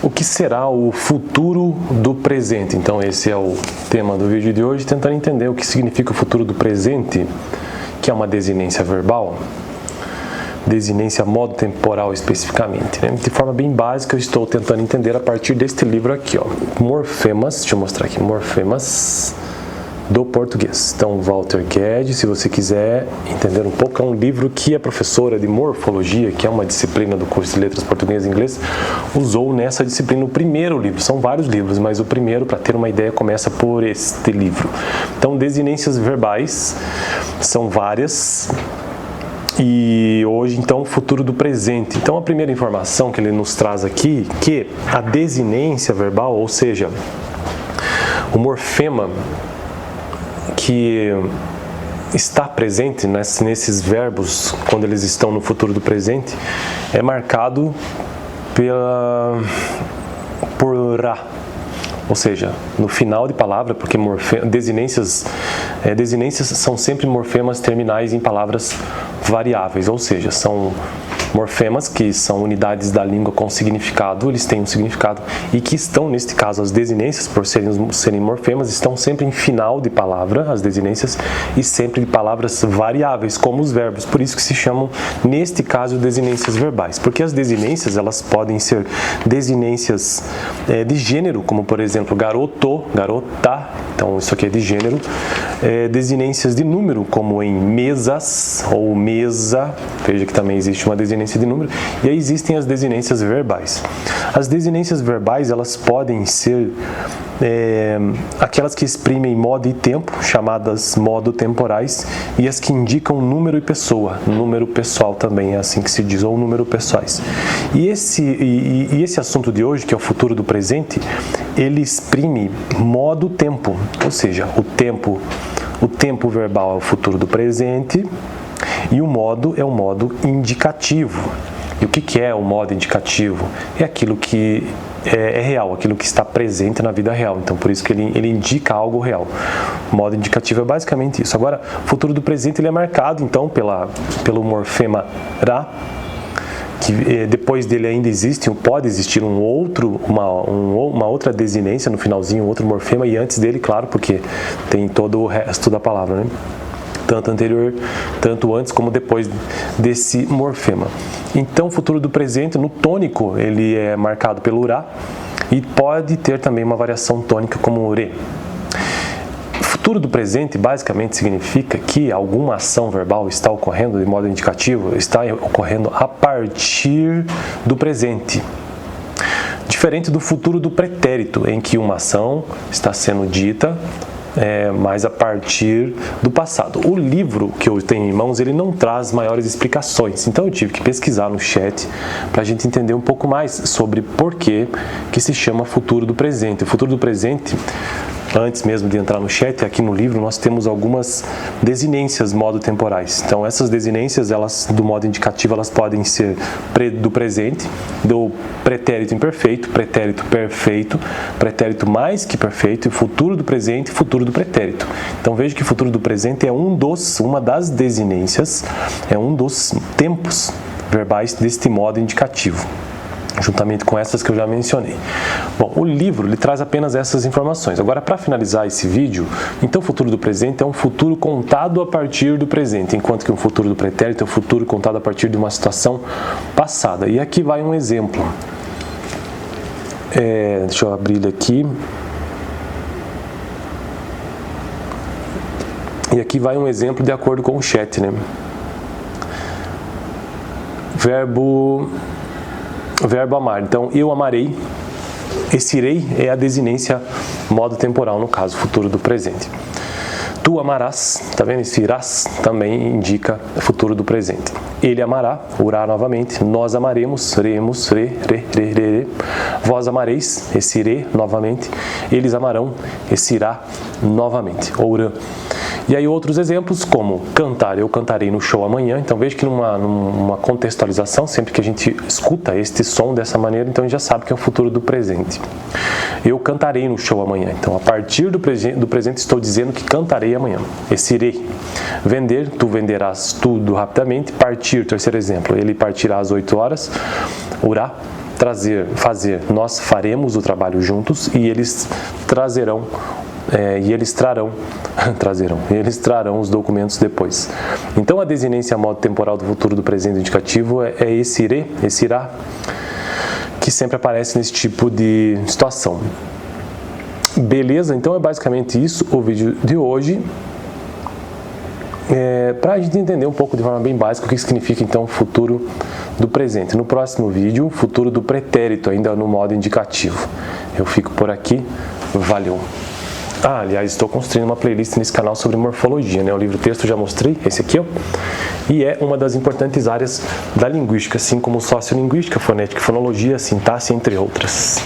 O que será o futuro do presente? Então esse é o tema do vídeo de hoje, tentando entender o que significa o futuro do presente, que é uma desinência verbal, desinência modo temporal especificamente, né? De forma bem básica eu estou tentando entender a partir deste livro aqui, ó, Morfemas, deixa eu mostrar aqui, Morfemas do português. Então, Walter Guedes, se você quiser entender um pouco, é um livro que a professora de morfologia, que é uma disciplina do curso de letras português e inglês, usou nessa disciplina o primeiro livro. São vários livros, mas o primeiro, para ter uma ideia, começa por este livro. Então, desinências verbais são várias. E hoje, então, o futuro do presente. Então, a primeira informação que ele nos traz aqui, que a desinência verbal, ou seja, o morfema que está presente nesses verbos, quando eles estão no futuro do presente, é marcado por ra. Ou seja, no final de palavra, porque desinências são sempre morfemas terminais em palavras variáveis, ou seja, são morfemas que são unidades da língua com significado, eles têm um significado e que estão, neste caso, as desinências, por serem morfemas, estão sempre em final de palavra, as desinências, e sempre de palavras variáveis, como os verbos, por isso que se chamam, neste caso, desinências verbais, porque as desinências, elas podem ser desinências de gênero, como por exemplo, garoto, garota, então isso aqui é de gênero, desinências de número, como em mesas ou mesa, veja que também existe uma desinência de número, e aí existem as desinências verbais. As desinências verbais, elas podem ser aquelas que exprimem modo e tempo, chamadas modo temporais, e as que indicam número e pessoa, número pessoal também é assim que se diz, ou número pessoais. E esse assunto de hoje, que é o futuro do presente, ele exprime modo tempo, ou seja, o tempo verbal é o futuro do presente, e o modo é o modo indicativo. E o que é o modo indicativo? É aquilo que é real, aquilo que está presente na vida real. Então, por isso que ele indica algo real. O modo indicativo é basicamente isso. Agora, o futuro do presente ele é marcado, então, pelo morfema ra, que depois dele ainda pode existir uma outra desinência no finalzinho, outro morfema, e antes dele, claro, porque tem todo o resto da palavra, né? Tanto antes como depois desse morfema. Então, o futuro do presente, no tônico, ele é marcado pelo ra e pode ter também uma variação tônica como o re. O futuro do presente basicamente significa que alguma ação verbal está ocorrendo de modo indicativo, está ocorrendo a partir do presente. Diferente do futuro do pretérito, em que uma ação está sendo dita mas a partir do passado. O livro que eu tenho em mãos, ele não traz maiores explicações, então eu tive que pesquisar no chat para a gente entender um pouco mais sobre por que se chama futuro do presente. O futuro do presente, antes mesmo de entrar no chat, aqui no livro nós temos algumas desinências modo temporais. Então essas desinências, elas do modo indicativo, elas podem ser do presente, do pretérito imperfeito, pretérito perfeito, pretérito mais que perfeito, e futuro do presente, futuro do pretérito. Então veja que futuro do presente é uma das desinências, é um dos tempos verbais deste modo indicativo, juntamente com essas que eu já mencionei. Bom, o livro ele traz apenas essas informações. Agora, para finalizar esse vídeo, então o futuro do presente é um futuro contado a partir do presente, enquanto que o futuro do pretérito é um futuro contado a partir de uma situação passada. E aqui vai um exemplo. Deixa eu abrir ele aqui. E aqui vai um exemplo de acordo com o chat, né? Verbo amar. Então, eu amarei. Esse irei é a desinência modo temporal, no caso, futuro do presente. Tu amarás, tá vendo? Esse irás também indica futuro do presente. Ele amará, urá novamente. Nós amaremos, remos, re. Vós amareis, esse irê novamente. Eles amarão, esse irá novamente. Ourã. E aí outros exemplos como cantar, eu cantarei no show amanhã. Então veja que numa contextualização, sempre que a gente escuta este som dessa maneira, então a gente já sabe que é o futuro do presente. Eu cantarei no show amanhã. Então a partir do presente estou dizendo que cantarei amanhã. Esse irei. Vender, tu venderás tudo rapidamente. Partir, terceiro exemplo, ele partirá às 8 horas. Urá. nós faremos o trabalho juntos e eles trarão os documentos depois. Então a desinência a modo temporal do futuro do presente indicativo é esse irá, que sempre aparece nesse tipo de situação. Beleza? Então é basicamente isso o vídeo de hoje. Para a gente entender um pouco de forma bem básica o que significa então futuro do presente. No próximo vídeo, futuro do pretérito, ainda no modo indicativo. Eu fico por aqui. Valeu! Aliás, estou construindo uma playlist nesse canal sobre morfologia, né? O livro-texto já mostrei, esse aqui, ó. E é uma das importantes áreas da linguística, assim como sociolinguística, fonética e fonologia, sintaxe, entre outras.